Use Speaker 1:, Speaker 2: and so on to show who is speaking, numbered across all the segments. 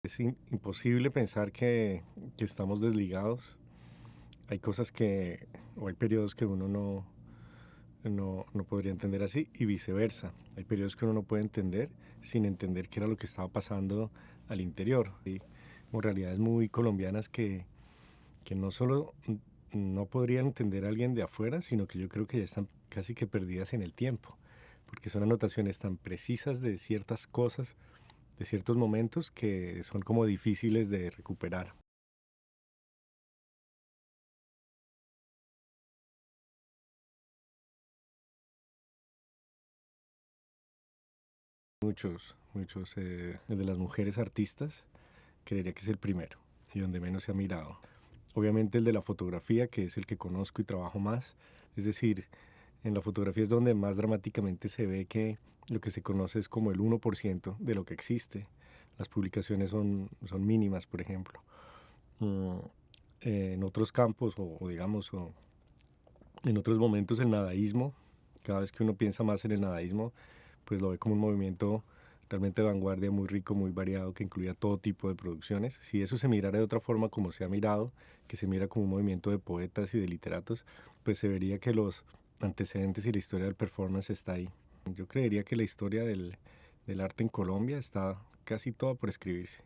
Speaker 1: Es imposible pensar que estamos desligados. Hay cosas o hay periodos que uno no podría entender así y viceversa. Hay periodos que uno no puede entender sin entender qué era lo que estaba pasando al interior. Y como realidades muy colombianas que no solo no podrían entender a alguien de afuera, sino que yo creo que ya están casi que perdidas en el tiempo, porque son anotaciones tan precisas de ciertas cosas, de ciertos momentos que son como difíciles de recuperar. El de las mujeres artistas, creería que es el primero y donde menos se ha mirado. Obviamente el de la fotografía, que es el que conozco y trabajo más, es decir, en la fotografía es donde más dramáticamente se ve que lo que se conoce es como el 1% de lo que existe. Las publicaciones son mínimas, por ejemplo. Mm, en otros campos, o digamos, o en otros momentos el nadaísmo, cada vez que uno piensa más en el nadaísmo, pues lo ve como un movimiento realmente de vanguardia muy rico, muy variado, que incluía todo tipo de producciones. Si eso se mirara de otra forma como se ha mirado, que se mira como un movimiento de poetas y de literatos, pues se vería que los antecedentes y la historia del performance está ahí. Yo creería que la historia del arte en Colombia está casi toda por escribirse.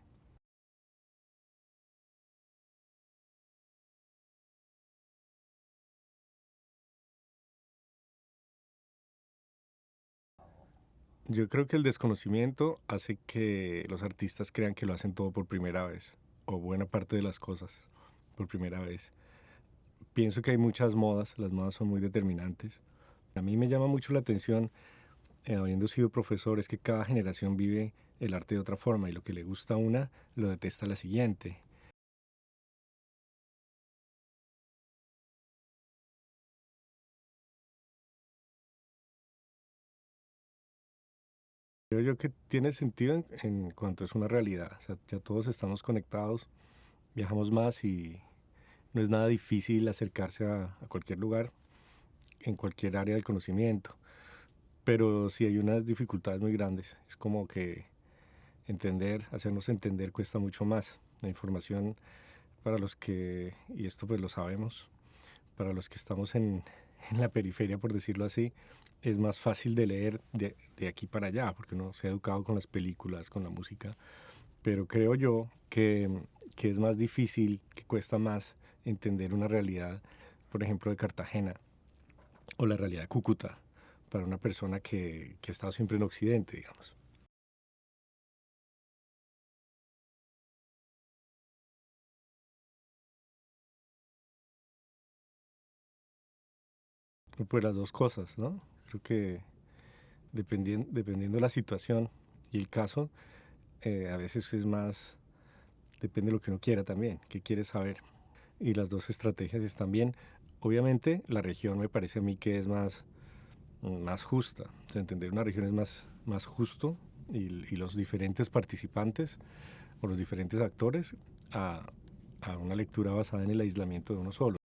Speaker 1: Yo creo que el desconocimiento hace que los artistas crean que lo hacen todo por primera vez, o buena parte de las cosas por primera vez. Pienso que hay muchas modas, las modas son muy determinantes. A mí me llama mucho la atención, habiendo sido profesor, es que cada generación vive el arte de otra forma y lo que le gusta a una lo detesta a la siguiente. Creo yo que tiene sentido en cuanto es una realidad. O sea, ya todos estamos conectados, viajamos más y no es nada difícil acercarse a cualquier lugar, en cualquier área del conocimiento. Pero sí hay unas dificultades muy grandes. Es como que hacernos entender cuesta mucho más. La información para los que, y esto pues lo sabemos, para los que estamos en la periferia, por decirlo así, es más fácil de leer de aquí para allá, porque uno se ha educado con las películas, con la música, pero creo yo que es más difícil, que cuesta más entender una realidad, por ejemplo, de Cartagena o la realidad de Cúcuta, para una persona que ha estado siempre en Occidente, digamos. Pues las dos cosas, ¿no? Creo que dependiendo de la situación y el caso, a veces es más, depende de lo que uno quiera también, qué quiere saber. Y las dos estrategias están bien. Obviamente la región me parece a mí que es más justa. O sea, entender una región es más justo y los diferentes participantes o los diferentes actores a, a una lectura basada en el aislamiento de uno solo.